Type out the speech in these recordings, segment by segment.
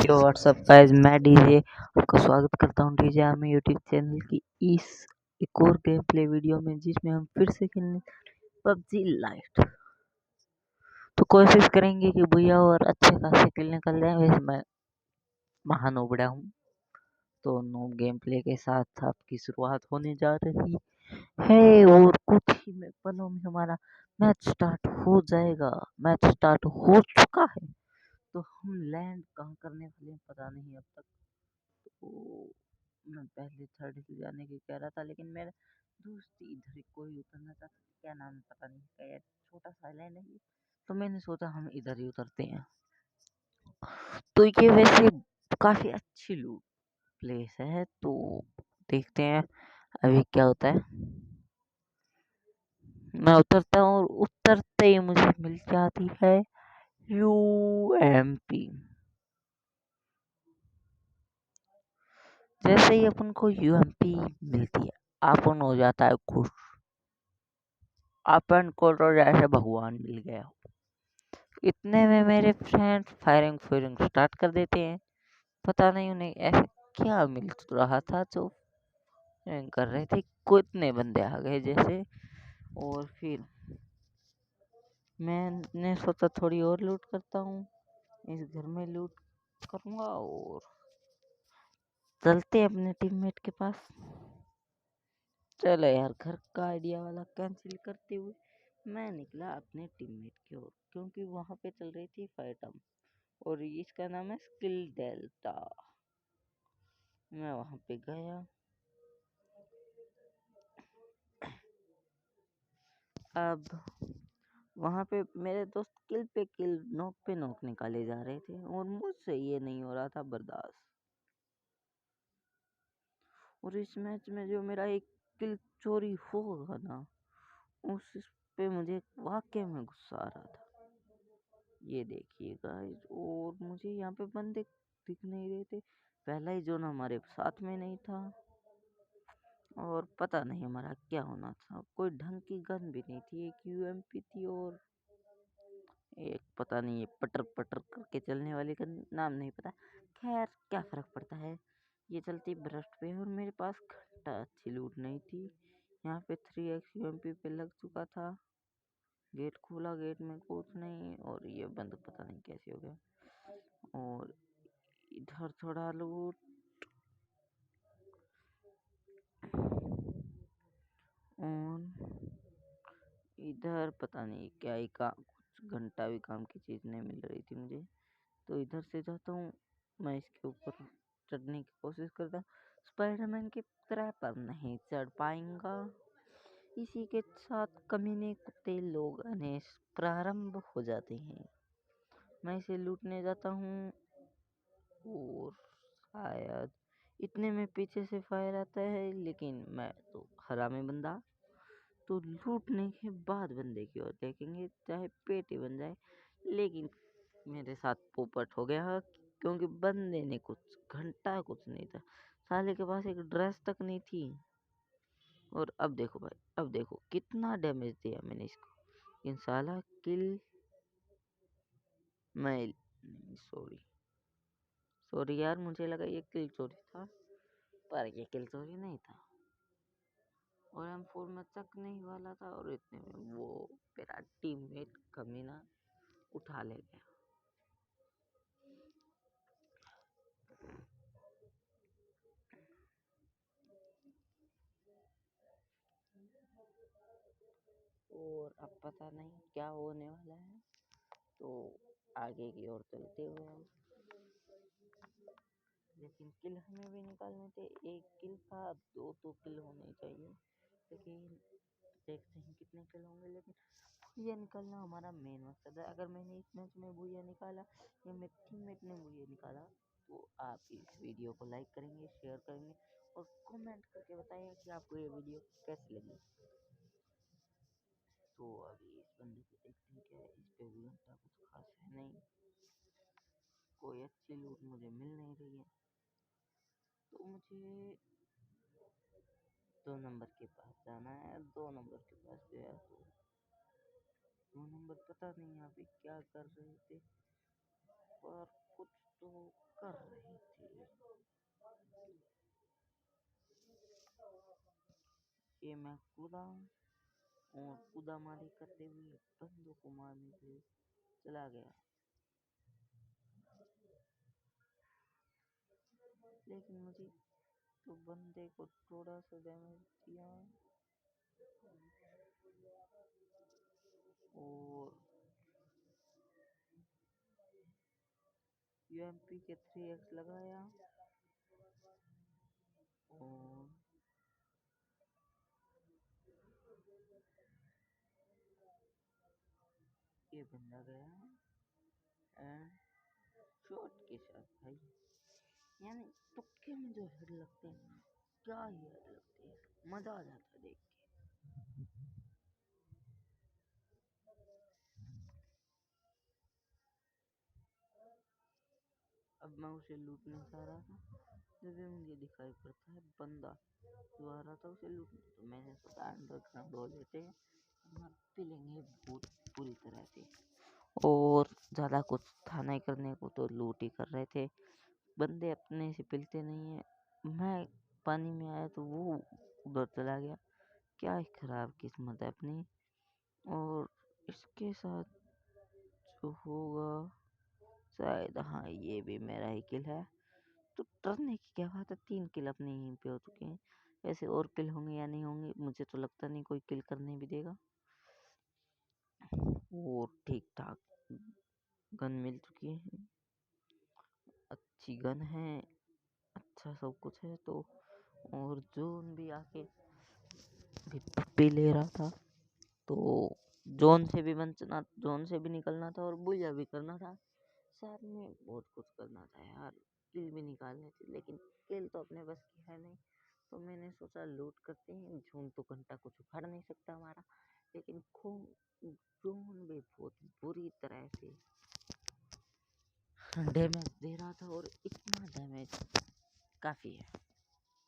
यो WhatsApp guys, मैं DJ आपका स्वागत करता हूँ डीजे आर्मी यूट्यूब चैनल की इस एक और गेम प्ले वीडियो में, जिसमें हम फिर से खेलने पबजी लाइट। तो कोशिश करेंगे कि भैया और अच्छे खासे किल निकल जाए। वैसे मैं महान उबड़ा हूँ, तो नो गेम प्ले के साथ आपकी शुरुआत होने जा रही है और कुछ ही में पलों में हमारा मैच स्टार्ट हो जाएगा। मैच स्टार्ट हो चुका है, तो हम लैंड कहाँ करने वाले हैं पता नहीं अब तक। तो मैं पहले थर्ड हिल जाने की कह रहा था, लेकिन मेरे दोस्त इधर कोई उतरना चाहता था। क्या नाम है पता नहीं, क्या यार छोटा सा आइलैंड है ये। तो मैंने सोचा हम इधर ही उतरते हैं। तो ये वैसे काफी अच्छी लूट प्लेस है, तो देखते हैं अभी क्या होता है। मैं उतरता हूँ और उतरते ही मुझे मिल जाती है यूएमपी। जैसे ही अपन को यूएमपी मिलती है, अपन हो जाता है खुश। अपन को तो जैसे भगवान मिल गया हो। इतने में मेरे फ्रेंड फायरिंग स्टार्ट कर देते हैं। पता नहीं उन्हें ऐसे क्या मिल रहा था जो फायरिंग कर रहे थे। कितने बंदे आ गए जैसे, और फिर मैंने सोचा थोड़ी और लूट करता हूँ। इस घर में लूट करूँगा और चलते हैं अपने टीममेट के पास। चलो यार, घर का आइडिया वाला कैंसिल करते हुए मैं निकला अपने टीममेट की ओर, क्योंकि वहां पे चल रही थी फाइट और इसका नाम है स्किल डेल्टा। मैं वहां पे गया। अब वहां पे मेरे दोस्त किल पे किल, नॉक पे नॉक निकाले जा रहे थे और मुझसे ये नहीं हो रहा था बर्दाश्त। और इस मैच में जो मेरा एक किल चोरी होगा ना, उस पे मुझे वाकई में गुस्सा आ रहा था। ये देखिए गाइस, और मुझे यहाँ पे बंदे दिख नहीं रहे थे। पहला ही जोन हमारे साथ में नहीं था और पता नहीं हमारा क्या होना था। कोई ढंग की गन भी नहीं थी, एक यूएमपी थी और एक पता नहीं ये पटर पटर करके चलने वाली का नाम नहीं पता। खैर क्या फर्क पड़ता है, ये चलती ब्रस्ट पे और मेरे पास घंटा अच्छी लूट नहीं थी। यहाँ पे 3x यूएमपी पे लग चुका था। गेट खोला, गेट में कुछ नहीं और ये बंद पता नहीं कैसे हो गया। और इधर थोड़ा लूट और इधर पता नहीं क्या ही काम, कुछ घंटा भी काम की चीज़ नहीं मिल रही थी मुझे। तो इधर से जाता हूँ, मैं इसके ऊपर चढ़ने की कोशिश करता हूँ। स्पाइडरमैन की तरह पर नहीं चढ़ पाएंगा। इसी के साथ कमीने कुत्ते लोग आने प्रारंभ हो जाते हैं। मैं इसे लूटने जाता हूँ और शायद इतने में पीछे से फायर आता है, लेकिन मैं तो हरामी बंदा, तो लूटने के बाद बंदे की ओर देखेंगे चाहे पेट ही बन जाए। लेकिन मेरे साथ पोपट हो गया, क्योंकि बंदे ने कुछ घंटा कुछ नहीं था। साले के पास एक ड्रेस तक नहीं थी। और अब देखो भाई, अब देखो कितना डैमेज दिया मैंने इसको। इन साला किल मैं सॉरी सॉरी यार, मुझे लगा ये किल चोरी था, पर ये किल चोरी नहीं था। और M4 में चक नहीं वाला था और इतने में वो मेरा टीममेट कमीना उठा ले गया। और अब पता नहीं क्या होने वाला है, तो आगे की ओर चलते हुए हम, लेकिन किल हमें भी निकालने थे। एक किल था, दो तो किल होने चाहिए, लेकिन देखते हैं कितने किल होंगे। लेकिन भूया निकालना हमारा मेन मकसद है। अगर मैंने इस मैच में भूया निकाला या मेरे टीममेट ने भूया निकाला, तो आप इस वीडियो को लाइक करेंगे, शेयर करेंगे और कमेंट करके बताएंगे कि आपको ये वीडियो कैसी लगी। तो अभी इस बंदे को देखते हैं क्या है। इस पे भी घंटा कुछ खास है नहीं, कोई अच्छी लूट मुझे मिल नहीं रही है। तो मुझे 2 नंबर के पास जाना है। 2 नंबर के पास गया तो 2 नंबर पता नहीं यहाँ पे क्या कर रहे थे, पर कुछ तो कर रहे थे। ये मैं कूदा और कूदा मारी करते हुए बंदों को मारने के लिए चला गया, लेकिन मुझे तो बंदे को थोड़ा सा डैमेज दिया और यूएमपी के 3x लगाया और ये बंदा गया एंड शॉट के साथ भाई, यानी तुक्के में जो हेड लगते हैं क्या ही हेड लगते हैं, मजा आ जाता है देख के। अब मैं उसे लूटने जा रहा था, जब मुझे दिखाई पड़ता है बंदा जो आ रहा था उसे लूटने, तो मैंने सोचा अंडरग्राउंड हो लेते हैं, अपना पी लेंगे बहुत पूरी तरह से। और ज़्यादा कुछ था नहीं करने को, तो लूट ही कर रहे थे। बंदे अपने से पिलते नहीं है, मैं पानी में आया तो वो उधर चला गया। क्या ही खराब किस्मत है अपनी। और इसके साथ जो होगा शायद, हाँ ये भी मेरा ही किल है। तो डरने की क्या बात है, 3 किल अपने यहीं पे हो चुके हैं। ऐसे और किल होंगे या नहीं होंगे मुझे तो लगता नहीं कोई किल करने भी देगा। और ठीक ठाक गन मिल चुकी है, अच्छी गन है, अच्छा सब कुछ है। तो और जोन भी आके भी पप्पी ले रहा था, तो जोन से भी बचना, जोन से भी निकलना था और बुया भी करना था, साथ में बहुत कुछ करना था यार, किल भी निकालने थे। लेकिन किल तो अपने बस की है नहीं, तो मैंने सोचा लूट करते हैं। जोन तो घंटा कुछ उखाड़ नहीं सकता हमारा, लेकिन जोन भी बहुत बुरी तरह से डैमेज दे रहा था। और इतना डैमेज काफ़ी है,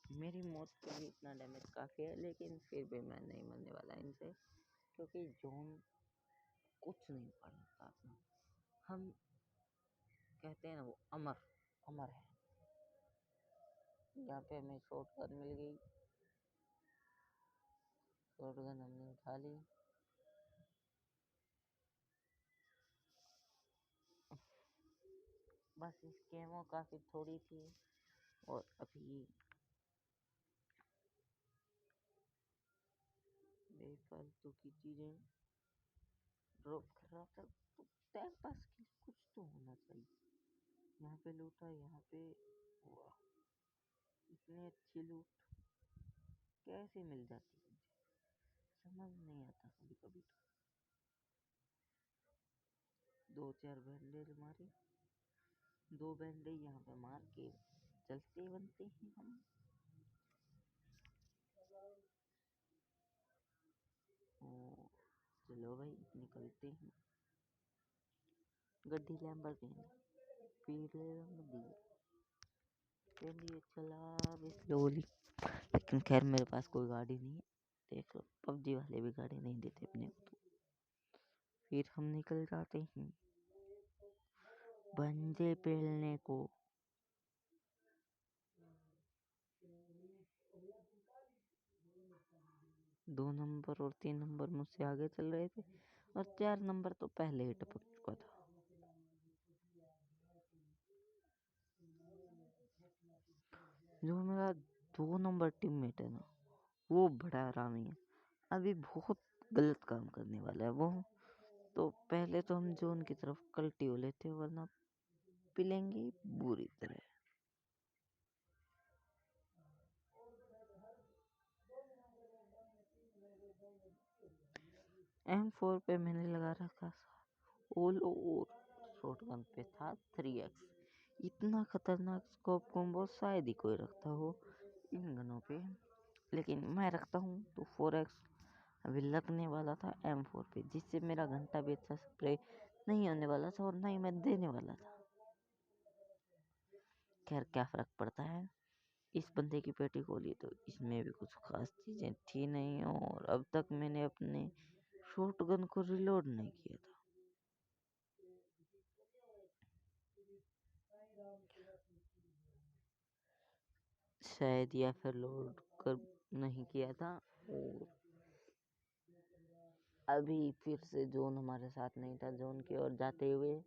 मेरी मौत के लिए इतना डैमेज काफ़ी है। लेकिन फिर भी मैं नहीं मरने वाला इनसे, क्योंकि जोन कुछ नहीं उखाड़ सकता अपना। हम कहते हैं ना वो अमर अमर है। यहाँ पे हमें शॉर्ट गन मिल गई, शॉर्ट गन हमने उठा ली। बस इस केमो काफ़ी थोड़ी थी, और अभी बेफालतू की चीज़ें ड्रॉप कर रहा था, तो टाइम पास के लिए कुछ तो होना चाहिए। यहाँ पे लूटा, यहाँ पे हुआ, इतनी अच्छी लूट कैसे मिल जाती है मुझे समझ नहीं आता कभी कभी। तो 2-4 बैंडेज मारे, 2 बैंडेज यहाँ पे मार के चलते बनते हैं हम। और चलो भाई निकलते हैं। गड्डी लैम्बोर्गिनी पीले रंग दी, चलिए चला भी स्लोली। लेकिन खैर मेरे पास कोई गाड़ी नहीं है, देख लो पबजी वाले भी गाड़ी नहीं देते अपने को। तो फिर हम निकल जाते हैं बंजे पेलने को। 2 नंबर और 3 नंबर मुझसे आगे चल रहे थे, और 4 नंबर तो पहले ही टपक चुका था। जो मेरा 2 नंबर टीममेट है ना, वो बड़ा हरामी है, अभी बहुत गलत काम करने वाला है वो। तो पहले तो हम जोन की तरफ कल्टी हो लेते, वरना पिलेंगे बुरी तरह। M4 पे मैंने लगा रखा ओल, और शॉटगन पे था 3x। इतना खतरनाक स्कोप कॉम्बो शायद ही कोई रखता हो इन गनों पे, लेकिन मैं रखता हूँ। तो 4x अभी लगने वाला था M4 पे, जिससे मेरा घंटा भी अच्छा स्प्रे नहीं होने वाला था और ना ही मैं देने वाला था। खैर क्या फर्क पड़ता है, इस बंदे की पेटी खोली तो इसमें भी कुछ खास चीजें थी नहीं, और अब तक मैंने अपने शॉटगन को रिलोड नहीं किया था। शायद, या फिर लोड कर नहीं किया था। और अभी फिर से जोन हमारे साथ नहीं था। जोन की ओर जाते हुए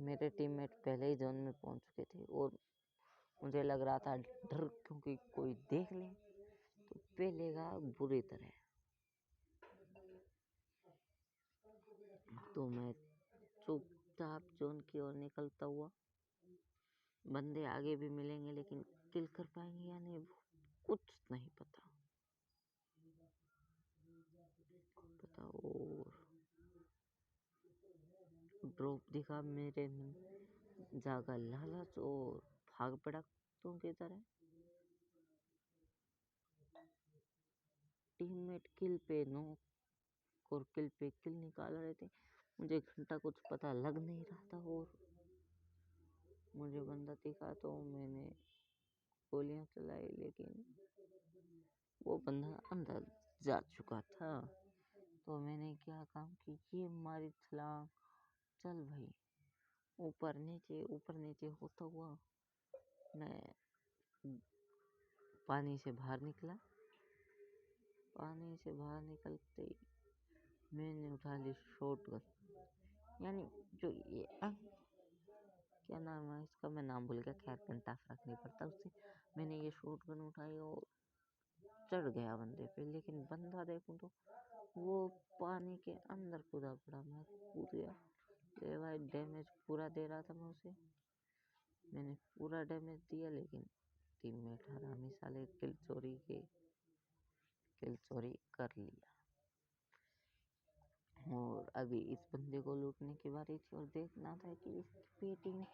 मेरे टीममेट पहले ही जोन में पहुंच चुके थे और मुझे लग रहा था डर, क्योंकि कोई देख ले तो पेलेगा बुरी तरह। तो मैं चुपचाप जोन की ओर निकलता हुआ, बंदे आगे भी मिलेंगे लेकिन किल कर पाएंगे या नहीं कुछ नहीं पता। और ड्रॉप दिखा मेरे में, जागा लालच और भाग पड़ा कुत्तों की तरह। टीममेट किल पे नॉक और किल पे किल निकाल रहे थे। मुझे घंटा कुछ पता लग नहीं रहा था और मुझे बंदा दिखा तो मैंने गोलियां चलाई, लेकिन वो बंदा अंदर जा चुका था। तो मैंने क्या काम कि ये मारी छलांग, चल भाई ऊपर नीचे होता हुआ मैं पानी से बाहर निकला। पानी से बाहर निकलते ही मैंने उठा ली शॉटगन, यानी जो ये क्या नाम है इसका, मैं नाम भूल गया, खैर घंटा फर्क नहीं पड़ता उससे। मैंने ये शॉटगन उठाई और चढ़ गया बंदे पे, लेकिन बंदा देखूं तो वो पानी के अंदर कूदा पड़ा। मैं कूद गया, ले भाई डैमेज पूरा दे रहा था मैं उसे। मैंने पूरा डैमेज दिया, लेकिन टीममेट हरामी साले किल चोरी कर लिया। और अभी इस बंदे को लूटने की बारी थी और देखना था कि इसकी पेटी में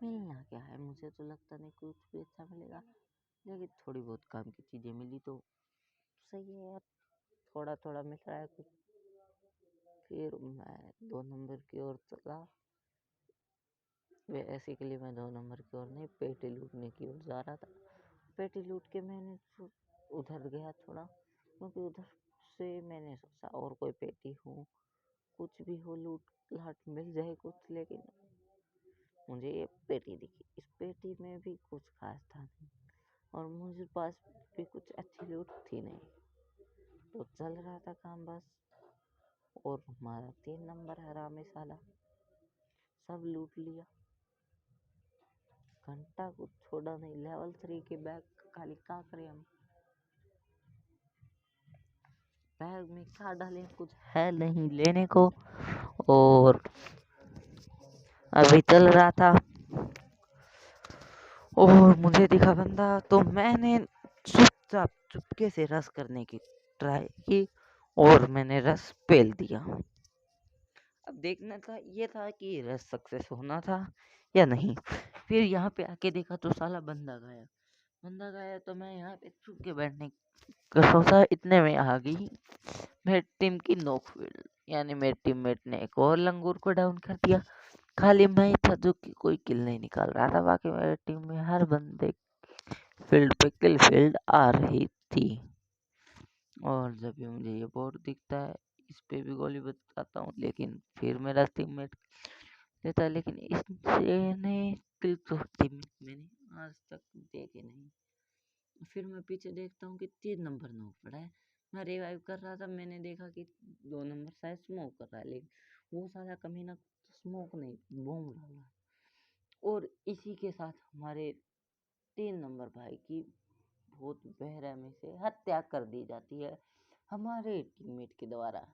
मिलना क्या है। मुझे तो लगता नहीं कुछ भी अच्छा मिलेगा, लेकिन थोड़ी बहुत काम की चीजें मिली तो सही है यार, थोड़ा थोड़ा मिल रहा है कुछ। फिर मैं 2 नंबर की ओर चला। बेसिकली मैं 2 नंबर की ओर नहीं, पेटी लूटने की ओर जा रहा था। पेटी लूट के मैंने उधर गया थोड़ा, क्योंकि उधर से मैंने सोचा और कोई पेटी हो, कुछ भी हो, लूट लाट मिल जाए कुछ। लेकिन मुझे ये पेटी दिखी, इस पेटी में भी कुछ खास था नहीं और मुझे पास भी कुछ अच्छी लूट थी नहीं। तो चल रहा था काम बस, और हमारा 3 नंबर हरामी साला सब लूट लिया। घंटा कुछ छोड़ा नहीं, लेवल 3 के बैग खाली क्या करें हम। बैग में क्या डालें, कुछ है नहीं लेने को। और अभी चल रहा था और मुझे दिखा बंदा, तो मैंने चुपचाप चुपके से रस करने की ट्राई की और मैंने रस पेल दिया। अब देखना था, ये था कि रस सक्सेस होना था या नहीं। फिर यहाँ पे आके देखा तो साला बंदा गया। तो मैं यहाँ पे छुप के बैठने का सोचा, इतने में आ गई मेरी टीम की नॉक फील्ड, यानी मेरे टीममेट ने एक और लंगूर को डाउन कर दिया। खाली मैं ही था जो कि कोई किल नहीं निकाल रहा था, बाकी मेरे टीम में हर बंदे फील्ड पे किल फील्ड आ रही थी। और जब भी मुझे ये बोर्ड दिखता है, इस पे भी गोली बचाता हूँ, लेकिन फिर मेरा टीममेट देता है। लेकिन इसने किल तो मैंने आज तक देखे नहीं। फिर मैं पीछे देखता हूँ कि 3 नंबर नॉक पड़ा है। मैं रिवाइव कर रहा था, मैंने देखा कि 2 नंबर शायद स्मोक कर रहा है, लेकिन वो साला कमीना स्मोक नहीं, बम डाला। और इसी के साथ हमारे 3 नंबर भाई की बहुत बेरहमी से हत्या कर दी जाती है हमारे टीममेट के द्वारा।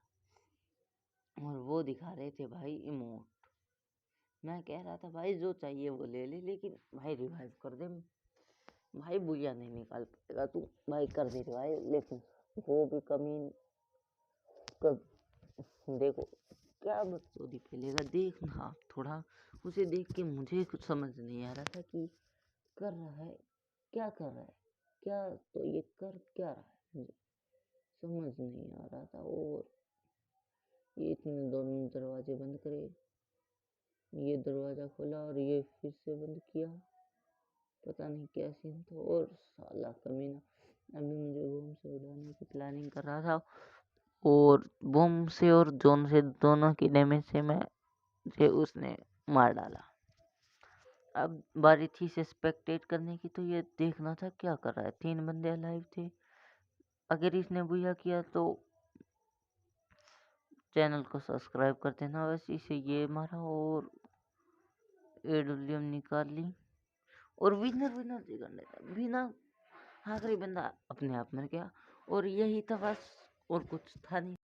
और वो दिखा रहे थे भाई इमोट। मैं कह रहा था भाई जो चाहिए वो ले ले, लेकिन भाई रिवाइव कर दे भाई, बुया नहीं निकाल पाएगा तू भाई, कर दे रिवाइव। लेकिन वो भी कमीन कब, देखो क्या बकचोदी फैलेगा, देखना आप थोड़ा। उसे देख के मुझे कुछ समझ नहीं आ रहा था कि कर रहा है क्या, कर रहा है क्या, तो ये कर क्या रहा है मुझे समझ नहीं आ रहा था। और ये इतने दोनों दरवाजे बंद करे, ये दरवाजा खोला और ये फिर से बंद किया, पता नहीं क्या सीन था। और साला कमीना अभी मुझे बम से उड़ाने की प्लानिंग कर रहा था, और बम से और जोन से दोनों की डैमेज से मैं उसने मार डाला। अब बारी थी इसे स्पेक्टेट करने की, तो ये देखना था क्या कर रहा है। 3 बंदे अलाइव थे। अगर इसने बुया किया तो चैनल को सब्सक्राइब कर देना। वैसे इसे ये मारा और एडब्ल्यूएम निकाल ली और विनर विनर जी करने था। बिना आखिरी बंदा अपने आप मर गया और यही था बस, और कुछ था नहीं।